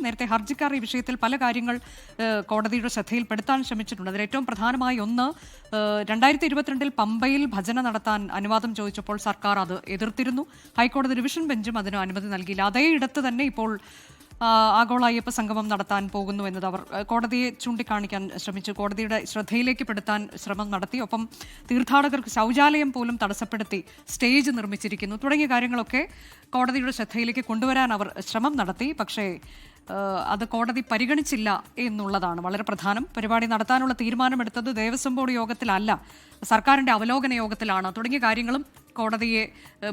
നേരത്തെ ഹർജിക്കാർ ഈ വിഷയത്തിൽ പല കാര്യങ്ങൾ കോടതിയുടെ ശ്രദ്ധയിൽപ്പെടുത്താൻ ശ്രമിച്ചിട്ടുണ്ട്. അതിൽ ഏറ്റവും പ്രധാനമായി ഒന്ന്, 2022 പമ്പയിൽ ഭജന നടത്താൻ അനുവാദം ചോദിച്ചപ്പോൾ സർക്കാർ അത് എതിർത്തിരുന്നു. ഹൈക്കോടതി ഡിവിഷൻ ബെഞ്ചും അതിന് അനുമതി നൽകിയില്ല. അതേ ഇടത്ത് തന്നെ ഇപ്പോൾ ആഗോള അയ്യപ്പ സംഗമം നടത്താൻ പോകുന്നു എന്നത് അവർ കോടതിയെ ചൂണ്ടിക്കാണിക്കാൻ ശ്രമിച്ചു. കോടതിയുടെ ശ്രദ്ധയിലേക്ക് പെടുത്താൻ ശ്രമം നടത്തി. ഒപ്പം തീർത്ഥാടകർക്ക് ശൗചാലയം പോലും തടസ്സപ്പെടുത്തി സ്റ്റേജ് നിർമ്മിച്ചിരിക്കുന്നു തുടങ്ങിയ കാര്യങ്ങളൊക്കെ കോടതിയുടെ ശ്രദ്ധയിലേക്ക് കൊണ്ടുവരാൻ അവർ ശ്രമം നടത്തി. പക്ഷേ അത് കോടതി പരിഗണിച്ചില്ല എന്നുള്ളതാണ് വളരെ പ്രധാനം. പരിപാടി നടത്താനുള്ള തീരുമാനമെടുത്തത് ദേവസ്വം ബോർഡ് യോഗത്തിലല്ല, സർക്കാരിൻ്റെ അവലോകന യോഗത്തിലാണ് തുടങ്ങിയ കാര്യങ്ങളും കോടതിയെ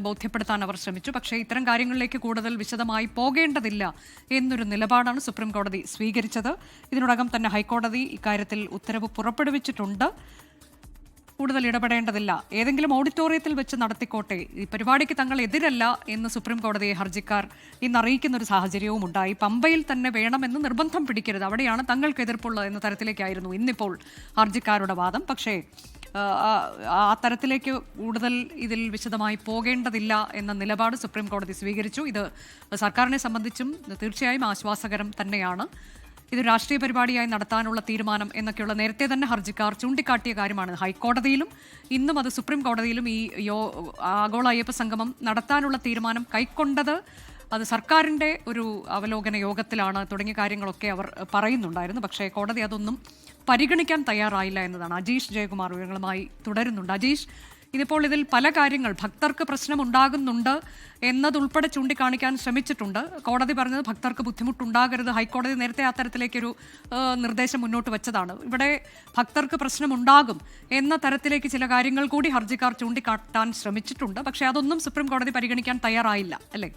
ബോധ്യപ്പെടുത്താൻ അവർ ശ്രമിച്ചു. പക്ഷേ ഇത്തരം കാര്യങ്ങളിലേക്ക് കൂടുതൽ വിശദമായി പോകേണ്ടതില്ല എന്നൊരു നിലപാടാണ് സുപ്രീം കോടതി സ്വീകരിച്ചത്. ഇതിനോടകം തന്നെ ഹൈക്കോടതി ഇക്കാര്യത്തിൽ ഉത്തരവ് പുറപ്പെടുവിച്ചിട്ടുണ്ട്. കൂടുതൽ ഇടപെടേണ്ടതില്ല, ഏതെങ്കിലും ഓഡിറ്റോറിയത്തിൽ വെച്ച് നടത്തിക്കോട്ടെ, ഈ പരിപാടിക്ക് തങ്ങൾ എതിരല്ല എന്ന് സുപ്രീം കോടതിയെ ഹർജിക്കാർ ഇന്ന് അറിയിക്കുന്ന ഒരു സാഹചര്യവും ഉണ്ടായി. പമ്പയിൽ തന്നെ വേണമെന്ന് നിർബന്ധം പിടിക്കരുത്, അവിടെയാണ് തങ്ങൾക്ക് എതിർപ്പുള്ളത് എന്ന തരത്തിലേക്കായിരുന്നു ഇന്നിപ്പോൾ ഹർജിക്കാരുടെ വാദം. പക്ഷേ ആ തരത്തിലേക്ക് കൂടുതൽ ഇതിൽ വിശദമായി പോകേണ്ടതില്ല എന്ന നിലപാട് സുപ്രീം കോടതി സ്വീകരിച്ചു. ഇത് സർക്കാരിനെ സംബന്ധിച്ചും തീർച്ചയായും ആശ്വാസകരം തന്നെയാണ്. ഇത് രാഷ്ട്രീയ പരിപാടിയായി നടത്താനുള്ള തീരുമാനം എന്നൊക്കെയുള്ള നേരത്തെ തന്നെ ഹർജിക്കാർ ചൂണ്ടിക്കാട്ടിയ കാര്യമാണ്. ഹൈക്കോടതിയിലും ഇന്നും അത് സുപ്രീം കോടതിയിലും ഈ ആഗോള അയ്യപ്പ സംഗമം നടത്താനുള്ള തീരുമാനം കൈക്കൊണ്ടത് അത് സർക്കാരിൻ്റെ ഒരു അവലോകന യോഗത്തിലാണ് തുടങ്ങിയ കാര്യങ്ങളൊക്കെ അവർ പറയുന്നുണ്ടായിരുന്നു. പക്ഷേ കോടതി അതൊന്നും പരിഗണിക്കാൻ തയ്യാറായില്ല എന്നതാണ്. അജീഷ് ജയകുമാർ വിവരങ്ങളുമായി തുടരുന്നുണ്ട്. അജീഷ്, ഇതിപ്പോൾ ഇതിൽ പല കാര്യങ്ങൾ ഭക്തർക്ക് പ്രശ്നമുണ്ടാകുന്നുണ്ട് എന്നതുൾപ്പെടെ ചൂണ്ടിക്കാണിക്കാൻ ശ്രമിച്ചിട്ടുണ്ട്. കോടതി പറഞ്ഞത് ഭക്തർക്ക് ബുദ്ധിമുട്ടുണ്ടാകരുത്. ഹൈക്കോടതി നേരത്തെ അത്തരത്തിലേക്കൊരു നിർദ്ദേശം മുന്നോട്ട് വെച്ചതാണ്. ഇവിടെ ഭക്തർക്ക് പ്രശ്നമുണ്ടാകും എന്ന തരത്തിലേക്ക് ചില കാര്യങ്ങൾ കൂടി ഹർജിക്കാർ ചൂണ്ടിക്കാട്ടാൻ ശ്രമിച്ചിട്ടുണ്ട്. പക്ഷേ അതൊന്നും സുപ്രീം കോടതി പരിഗണിക്കാൻ തയ്യാറായില്ല, അല്ലേ?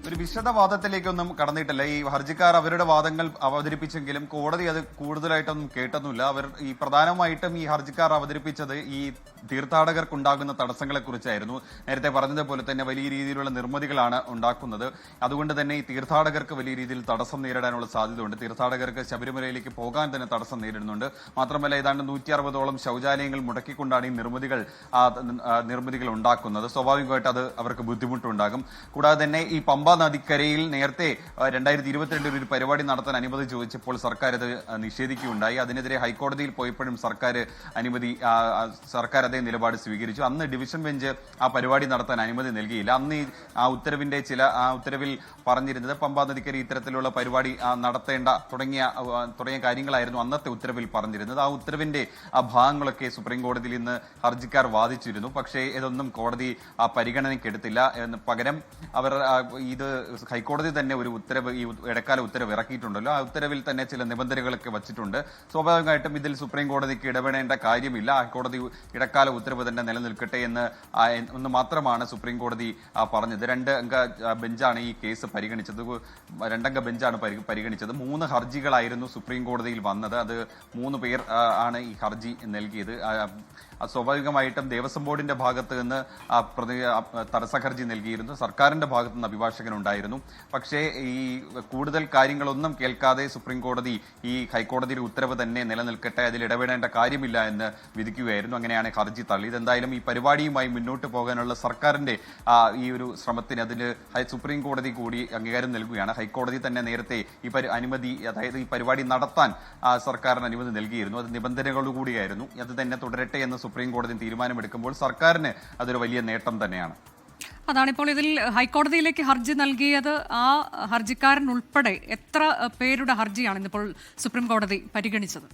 ഒരു വിശദവാദത്തിലേക്കൊന്നും കടന്നിട്ടില്ല. ഈ ഹർജിക്കാർ അവരുടെ വാദങ്ങൾ അവതരിപ്പിച്ചെങ്കിലും കോടതി അത് കൂടുതലായിട്ടൊന്നും കേട്ടൊന്നുമില്ല. അവർ ഈ പ്രധാനമായിട്ടും ഈ ഹർജിക്കാർ അവതരിപ്പിച്ചത് ഈ തീർത്ഥാടകർക്കുണ്ടാകുന്ന തടസ്സങ്ങളെ കുറിച്ചായിരുന്നു. നേരത്തെ പറഞ്ഞതുപോലെ തന്നെ വലിയ രീതിയിലുള്ള നിർമ്മിതികളാണ് ഉണ്ടാക്കുന്നത്. അതുകൊണ്ട് തന്നെ ഈ തീർത്ഥാടകർക്ക് വലിയ രീതിയിൽ തടസ്സം നേരിടാനുള്ള സാധ്യതയുണ്ട്. തീർത്ഥാടകർക്ക് ശബരിമലയിലേക്ക് പോകാൻ തന്നെ തടസ്സം നേരിടുന്നുണ്ട്. മാത്രമല്ല ഏതാണ്ട് 160ഓളം ശൗചാലയങ്ങൾ മുടക്കിക്കൊണ്ടാണ് ഈ നിർമ്മിതികൾ ഉണ്ടാക്കുന്നത്. സ്വാഭാവികമായിട്ട് അത് അവർക്ക് ബുദ്ധിമുട്ടുണ്ടാകും. കൂടാതെ തന്നെ ഈ പമ്പ നദിക്കരയിൽ നേരത്തെ 2022 ഒരു പരിപാടി നടത്താൻ അനുമതി ചോദിച്ചപ്പോൾ സർക്കാർ അത് നിഷേധിക്കുകയുണ്ടായി. അതിനെതിരെ ഹൈക്കോടതിയിൽ പോയപ്പോഴും സർക്കാർ അതേ നിലപാട് സ്വീകരിച്ചു. അന്ന് ഡിവിഷൻ ബെഞ്ച് ആ പരിപാടി നടത്താൻ അനുമതി നൽകിയില്ല. അന്ന് ആ ഉത്തരവിൽ പറഞ്ഞിരുന്നത് പമ്പാ നദിക്കര ഇത്തരത്തിലുള്ള പരിപാടി നടത്തേണ്ട തുടങ്ങിയ കാര്യങ്ങളായിരുന്നു അന്നത്തെ ഉത്തരവിൽ പറഞ്ഞിരുന്നത്. ആ ഉത്തരവിന്റെ ആ ഭാഗങ്ങളൊക്കെ സുപ്രീം കോടതിയിൽ ഇന്ന് ഹർജിക്കാർ വാദിച്ചിരുന്നു. പക്ഷേ ഇതൊന്നും കോടതി പരിഗണനയ്ക്കെടുത്തില്ല. പകരം അവർ ഇത് ഹൈക്കോടതി തന്നെ ഒരു ഉത്തരവ്, ഈ ഇടക്കാല ഉത്തരവ് ഇറക്കിയിട്ടുണ്ടല്ലോ, ആ ഉത്തരവിൽ തന്നെ ചില നിബന്ധനകളൊക്കെ വച്ചിട്ടുണ്ട്. സ്വാഭാവികമായിട്ടും ഇതിൽ സുപ്രീം കോടതിക്ക് ഇടപെടേണ്ട കാര്യമില്ല. ഹൈക്കോടതി ഇടക്കാല ഉത്തരവ് തന്നെ നിലനിൽക്കട്ടെ എന്ന് മാത്രമാണ് സുപ്രീം കോടതി പറഞ്ഞത്. 2 അംഗ ബെഞ്ചാണ് ഈ കേസ് പരിഗണിച്ചത്. 2 അംഗ ബെഞ്ചാണ് പരിഗണിച്ചത്. 3 ഹർജികളായിരുന്നു സുപ്രീം കോടതിയിൽ വന്നത്. അത് 3 പേർ ആണ് ഈ ഹർജി നൽകിയത്. സ്വാഭാവികമായിട്ടും ദേവസ്വം ബോർഡിന്റെ ഭാഗത്ത് നിന്ന് തടസ്സ ഹർജി നൽകിയിരുന്നു. സർക്കാരിന്റെ ഭാഗത്ത് നിന്ന് അഭിഭാഷകനുണ്ടായിരുന്നു. പക്ഷേ ഈ കൂടുതൽ കാര്യങ്ങളൊന്നും കേൾക്കാതെ സുപ്രീം കോടതി ഈ ഹൈക്കോടതിയുടെ ഉത്തരവ് തന്നെ നിലനിൽക്കട്ടെ, അതിൽ ഇടപെടേണ്ട കാര്യമില്ല എന്ന് വിധിക്കുകയായിരുന്നു. അങ്ങനെയാണ് ഹർജി തള്ളിയത്. എന്തായാലും ഈ പരിപാടിയുമായി മുന്നോട്ട് പോകാനുള്ള സർക്കാരിന്റെ ഈ ഒരു ശ്രമത്തിന് അതിൽ സുപ്രീം കോടതി കൂടി അംഗീകാരം നൽകുകയാണ്. ഹൈക്കോടതി തന്നെ നേരത്തെ അതായത് ഈ പരിപാടി നടത്താൻ സർക്കാരിന് അനുമതി നൽകിയിരുന്നു. അത് നിബന്ധനകളോടുകൂടിയായിരുന്നു. അത് തന്നെ തുടരട്ടെ എന്ന് സുപ്രീം കോടതി തീരുമാനമെടുക്കുമ്പോൾ സർക്കാരിന് അതൊരു വലിയ നേട്ടം തന്നെയാണ്. അതാണിപ്പോൾ ഇതിൽ ഹൈക്കോടതിയിലേക്ക് ഹർജി നൽകിയത്. ആ ഹർജിക്കാരൻ ഉൾപ്പെടെ എത്ര പേരുടെ ഹർജിയാണ് ഇന്നിപ്പോൾ സുപ്രീം കോടതി പരിഗണിച്ചത്?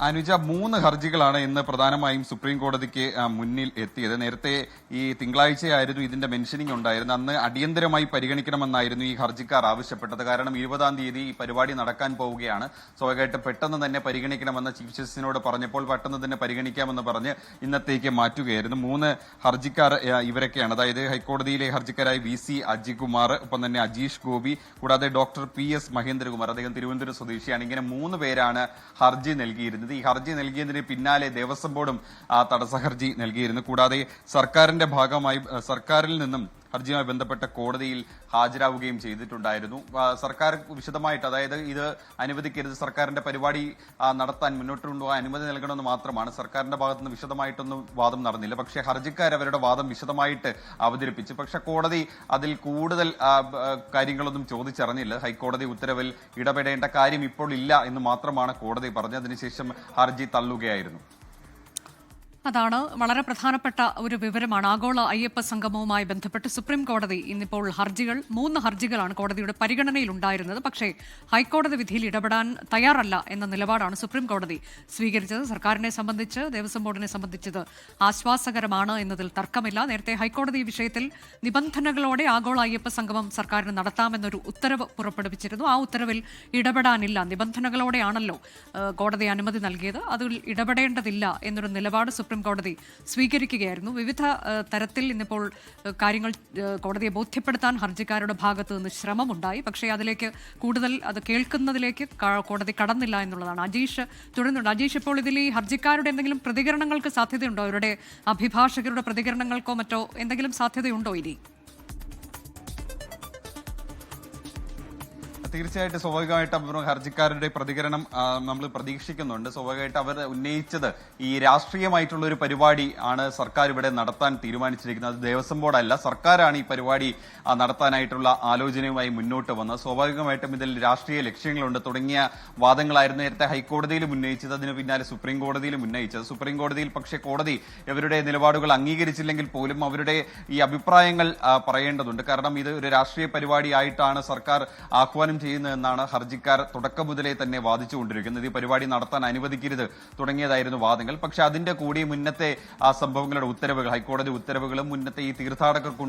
അനുജ, 3 ഹർജികളാണ് ഇന്ന് പ്രധാനമായും സുപ്രീം കോടതിക്ക് മുന്നിൽ എത്തിയത്. നേരത്തെ ഈ തിങ്കളാഴ്ചയായിരുന്നു ഇതിന്റെ മെൻഷനിങ് ഉണ്ടായിരുന്നു. അന്ന് അടിയന്തരമായി പരിഗണിക്കണമെന്നായിരുന്നു ഈ ഹർജിക്കാർ ആവശ്യപ്പെട്ടത്. കാരണം 20-ാം തീയതി ഈ പരിപാടി നടക്കാൻ പോവുകയാണ്. സ്വാഭാവികമായിട്ട് പെട്ടെന്ന് തന്നെ പരിഗണിക്കണമെന്ന് ചീഫ് ജസ്റ്റിസിനോട് പറഞ്ഞപ്പോൾ പെട്ടെന്ന് തന്നെ പരിഗണിക്കാമെന്ന് പറഞ്ഞ് ഇന്നത്തേക്ക് മാറ്റുകയായിരുന്നു. 3 ഹർജിക്കാർ ഇവരൊക്കെയാണ്. അതായത് ഹൈക്കോടതിയിലെ ഹർജിക്കാരായ VC അജികുമാർ, ഒപ്പം തന്നെ അജീഷ് ഗോപി, കൂടാതെ ഡോക്ടർ PS മഹേന്ദ്രകുമാർ, അദ്ദേഹം തിരുവനന്തപുരം സ്വദേശിയാണ്. ഇങ്ങനെ 3 പേരാണ് ഹർജി നൽകിയിരുന്നത്. ഈ ഹർജി നൽകിയതിന് പിന്നാലെ ദേവസ്വം ബോർഡും തടസ്സ ഹർജി നൽകിയിരുന്നു. കൂടാതെ സർക്കാരിന്റെ ഭാഗമായി സർക്കാരിൽ നിന്നും ഹർജിയുമായി ബന്ധപ്പെട്ട കോടതിയിൽ ഹാജരാവുകയും ചെയ്തിട്ടുണ്ടായിരുന്നു. സർക്കാർ വിശദമായിട്ട്, അതായത് ഇത് അനുവദിക്കരുത്, സർക്കാരിന്റെ പരിപാടി നടത്താൻ മുന്നോട്ട് കൊണ്ടുപോകാൻ അനുമതി നൽകണമെന്ന് മാത്രമാണ്. സർക്കാരിന്റെ ഭാഗത്തുനിന്ന് വിശദമായിട്ടൊന്നും വാദം നടന്നില്ല. പക്ഷേ ഹർജിക്കാർ അവരുടെ വാദം വിശദമായിട്ട് അവതരിപ്പിച്ചു. പക്ഷെ കോടതി അതിൽ കൂടുതൽ കാര്യങ്ങളൊന്നും ചോദിച്ചറിഞ്ഞില്ല. ഹൈക്കോടതി ഉത്തരവിൽ ഇടപെടേണ്ട കാര്യം ഇപ്പോൾ ഇല്ല എന്ന് മാത്രമാണ് കോടതി പറഞ്ഞത്. അതിനുശേഷം ഹർജി തള്ളുകയായിരുന്നു. അതാണ് വളരെ പ്രധാനപ്പെട്ട ഒരു വിവരമാണ്. ആഗോള അയ്യപ്പ സംഗമവുമായി ബന്ധപ്പെട്ട് സുപ്രീം കോടതി ഇന്നിപ്പോൾ 3 ഹർജികളാണ് കോടതിയുടെ പരിഗണനയിലുണ്ടായിരുന്നത്. പക്ഷേ ഹൈക്കോടതി വിധിയിൽ ഇടപെടാൻ തയ്യാറല്ല എന്ന നിലപാടാണ് സുപ്രീം കോടതി സ്വീകരിച്ചത്. സർക്കാരിനെ സംബന്ധിച്ച്, ദേവസ്വം ബോർഡിനെ സംബന്ധിച്ചത് ആശ്വാസകരമാണ് എന്നതിൽ തർക്കമില്ല. നേരത്തെ ഹൈക്കോടതി ഈ വിഷയത്തിൽ നിബന്ധനകളോടെ ആഗോള അയ്യപ്പ സംഗമം സർക്കാരിന് നടത്താമെന്നൊരു ഉത്തരവ് പുറപ്പെടുവിച്ചിരുന്നു. ആ ഉത്തരവിൽ ഇടപെടാനില്ല, നിബന്ധനകളോടെയാണല്ലോ കോടതി അനുമതി നൽകിയത്, അതിൽ ഇടപെടേണ്ടതില്ല എന്നൊരു നിലപാട് സുപ്രീം കോടതി സ്വീകരിക്കുകയായിരുന്നു. വിവിധ തരത്തിൽ ഇന്നിപ്പോൾ കാര്യങ്ങൾ കോടതിയെ ബോധ്യപ്പെടുത്താൻ ഹർജിക്കാരുടെ ഭാഗത്തു നിന്ന് ശ്രമമുണ്ടായി. പക്ഷേ അതിലേക്ക് കൂടുതൽ അത് കേൾക്കുന്നതിലേക്ക് കോടതി കടന്നില്ല എന്നുള്ളതാണ്. അജീഷ് തുടരുന്നുണ്ട്. അജീഷ്, ഇപ്പോൾ ഇതിൽ ഈ ഹർജിക്കാരുടെ എന്തെങ്കിലും പ്രതികരണങ്ങൾക്ക് സാധ്യതയുണ്ടോ? അവരുടെ അഭിഭാഷകരുടെ പ്രതികരണങ്ങൾക്കോ മറ്റോ എന്തെങ്കിലും സാധ്യതയുണ്ടോ ഇനി? തീർച്ചയായിട്ടും സ്വാഭാവികമായിട്ട് ഹർജിക്കാരുടെ പ്രതികരണം നമ്മൾ പ്രതീക്ഷിക്കുന്നുണ്ട്. സ്വാഭാവികമായിട്ട് അവർ ഉന്നയിച്ചത് ഈ രാഷ്ട്രീയമായിട്ടുള്ള ഒരു പരിപാടി ആണ് സർക്കാർ ഇവിടെ നടത്താൻ തീരുമാനിച്ചിരിക്കുന്നത്. അത് ദേവസ്വം ബോർഡല്ല, സർക്കാരാണ് ഈ പരിപാടി നടത്താനായിട്ടുള്ള ആലോചനയുമായി മുന്നോട്ട് വന്നത്. സ്വാഭാവികമായിട്ടും ഇതിൽ രാഷ്ട്രീയ ലക്ഷ്യങ്ങളുണ്ട് തുടങ്ങിയ വാദങ്ങളായിരുന്നു നേരത്തെ ഹൈക്കോടതിയിലും ഉന്നയിച്ചത്. അതിന് പിന്നാലെ സുപ്രീം കോടതിയിലും ഉന്നയിച്ചത്. സുപ്രീം കോടതിയിൽ പക്ഷേ കോടതി ഇവരുടെ നിലപാടുകൾ അംഗീകരിച്ചില്ലെങ്കിൽ പോലും അവരുടെ ഈ അഭിപ്രായങ്ങൾ പറയേണ്ടതുണ്ട്. കാരണം ഇത് ഒരു രാഷ്ട്രീയ പരിപാടിയായിട്ടാണ് സർക്കാർ ആഹ്വാനം ചെയ്യുന്നതെന്നാണ് ഹർജിക്കാർ തുടക്കം മുതലേ തന്നെ വാദിച്ചുകൊണ്ടിരിക്കുന്നത്. ഈ പരിപാടി നടത്താൻ അനുവദിക്കരുത് തുടങ്ങിയതായിരുന്നു വാദങ്ങൾ. പക്ഷെ അതിന്റെ കൂടി മുന്നത്തെ ആ സംഭവങ്ങളുടെ ഉത്തരവുകൾ, ഹൈക്കോടതി ഉത്തരവുകളും മുന്നത്തെ ഈ തീർത്ഥാടകർക്ക്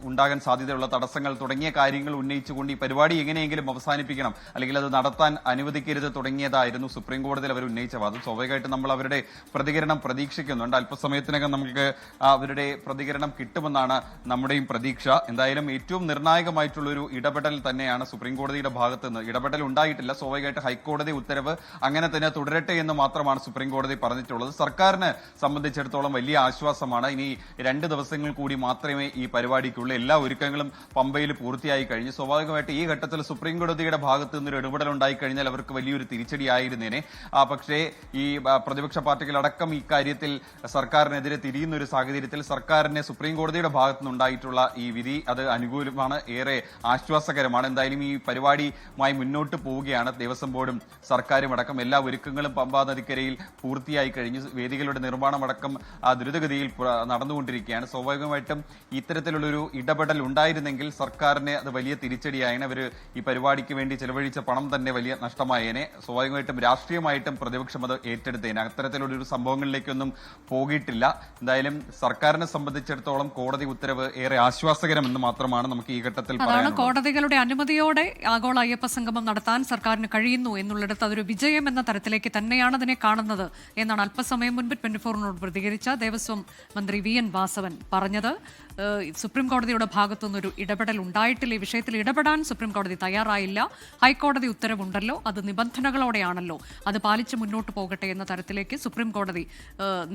ഉണ്ടാകാൻ സാധ്യതയുള്ള തടസ്സങ്ങൾ തുടങ്ങിയ കാര്യങ്ങൾ ഉന്നയിച്ചുകൊണ്ട് ഈ പരിപാടി എങ്ങനെയെങ്കിലും അവസാനിപ്പിക്കണം, അല്ലെങ്കിൽ അത് നടത്താൻ അനുവദിക്കരുത് തുടങ്ങിയതായിരുന്നു സുപ്രീം കോടതിയിൽ അവർ ഉന്നയിച്ച വാദം. സ്വാഭാവികമായിട്ടും നമ്മൾ അവരുടെ പ്രതികരണം പ്രതീക്ഷിക്കുന്നുണ്ട്. അല്പസമയത്തിനകം നമുക്ക് അവരുടെ പ്രതികരണം കിട്ടുമെന്നാണ് നമ്മുടെയും പ്രതീക്ഷ. എന്തായാലും ഏറ്റവും നിർണായകമായിട്ടുള്ള ഒരു ഇടപെടൽ തന്നെയാണ് സുപ്രീം കോടതിയുടെ ഭാഗത്ത് നിന്ന്. ഇടപെടൽ ഉണ്ടായിട്ടില്ല. സ്വാഭാവികമായിട്ട് ഹൈക്കോടതി ഉത്തരവ് അങ്ങനെ തന്നെ തുടരട്ടെ എന്ന് മാത്രമാണ് സുപ്രീം കോടതി പറഞ്ഞിട്ടുള്ളത്. സർക്കാരിന് സംബന്ധിച്ചിടത്തോളം വലിയ ആശ്വാസമാണ്. ഇനി 2 ദിവസങ്ങൾ കൂടി മാത്രമേ ഈ പരിപാടിക്കുള്ള എല്ലാ ഒരുക്കങ്ങളും പമ്പയിൽ പൂർത്തിയായി കഴിഞ്ഞു. സ്വാഭാവികമായിട്ട് ഈ ഘട്ടത്തിൽ സുപ്രീം കോടതിയുടെ ഭാഗത്ത് നിന്നൊരു ഇടപെടൽ ഉണ്ടായി കഴിഞ്ഞാൽ അവർക്ക് വലിയൊരു തിരിച്ചടിയായിരുന്നേനെ. പക്ഷേ ഈ പ്രതിപക്ഷ പാർട്ടികളടക്കം ഇക്കാര്യത്തിൽ സർക്കാരിനെതിരെ തിരിയുന്ന ഒരു സാഹചര്യത്തിൽ സർക്കാരിനെ സുപ്രീം കോടതിയുടെ ഭാഗത്തു നിന്നുണ്ടായിട്ടുള്ള ഈ വിധി അത് അനുകൂലമാണ്, ഏറെ ആശ്വാസകരമാണ്. എന്തായാലും ഈ പരിപാടിയുമായി മുന്നോട്ട് പോവുകയാണ്. ദേവസ്വം ബോർഡും സർക്കാരും അടക്കം എല്ലാ ഒരുക്കങ്ങളും പമ്പാ നദിക്കരയിൽ പൂർത്തിയായി കഴിഞ്ഞു. വേദികളുടെ നിർമ്മാണമടക്കം ദ്രുതഗതിയിൽ നടന്നുകൊണ്ടിരിക്കുകയാണ്. സ്വാഭാവികമായിട്ടും ഇത്തരത്തിലുള്ളൊരു ഇടപെടൽ ഉണ്ടായിരുന്നെങ്കിൽ സർക്കാരിന് അത് വലിയ തിരിച്ചടിയായേനെ. അവർ ഈ പരിപാടിക്ക് വേണ്ടി ചെലവഴിച്ച പണം തന്നെ വലിയ നഷ്ടമായേനെ. സ്വാഭാവികമായിട്ടും രാഷ്ട്രീയമായിട്ടും പ്രതിപക്ഷം അത് ഏറ്റെടുത്തേനെ. അത്തരത്തിലുള്ളൊരു സംഭവങ്ങളിലേക്കൊന്നും പോകിയിട്ടില്ല. എന്തായാലും സർക്കാരിനെ സംബന്ധിച്ചിടത്തോളം കോടതി ഉത്തരവ് ഏറെ ആശ്വാസകരമെന്ന് മാത്രമാണ് നമുക്ക് ഈ ഘട്ടത്തിൽ പറയാൻ. കോടതികളുടെ അനുമതിയോടെ ആഗോള അയ്യപ്പ സംഗമം നടത്താൻ സർക്കാരിന് കഴിയുന്നു എന്നുള്ളിടത്ത് അതൊരു വിജയം എന്ന തരത്തിലേക്ക് തന്നെയാണ് അതിനെ കാണുന്നത് എന്നാണ് അല്പസമയം മുൻപ് 24നോട് പ്രതികരിച്ച ദേവസ്വം മന്ത്രി VN വാസവൻ പറഞ്ഞത്. സുപ്രീം കോടതിയുടെ ഭാഗത്തുനിന്നൊരു ഇടപെടൽ ഉണ്ടായിട്ടില്ല. ഈ വിഷയത്തിൽ ഇടപെടാൻ സുപ്രീം കോടതി തയ്യാറായില്ല. ഹൈക്കോടതി ഉത്തരവുണ്ടല്ലോ, അത് നിബന്ധനകളോടെയാണല്ലോ, അത് പാലിച്ച് മുന്നോട്ട് പോകട്ടെ എന്ന തരത്തിലേക്ക് സുപ്രീം കോടതി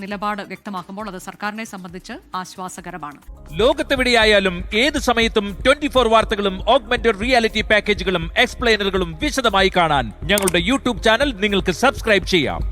നിലപാട് വ്യക്തമാക്കുമ്പോൾ അത് സർക്കാരിനെ സംബന്ധിച്ച് ആശ്വാസകരമാണ്. ലോകത്തെവിടെയായാലും ഏത് സമയത്തും 24 വാർത്തകളും ഓഗ്മെന്റഡ് റിയാലിറ്റി പാക്കേജുകളും എക്സ്പ്ലെയിനറുകളും വിശദമായി കാണാൻ ഞങ്ങളുടെ യൂട്യൂബ് ചാനൽ നിങ്ങൾക്ക് സബ്സ്ക്രൈബ് ചെയ്യാം.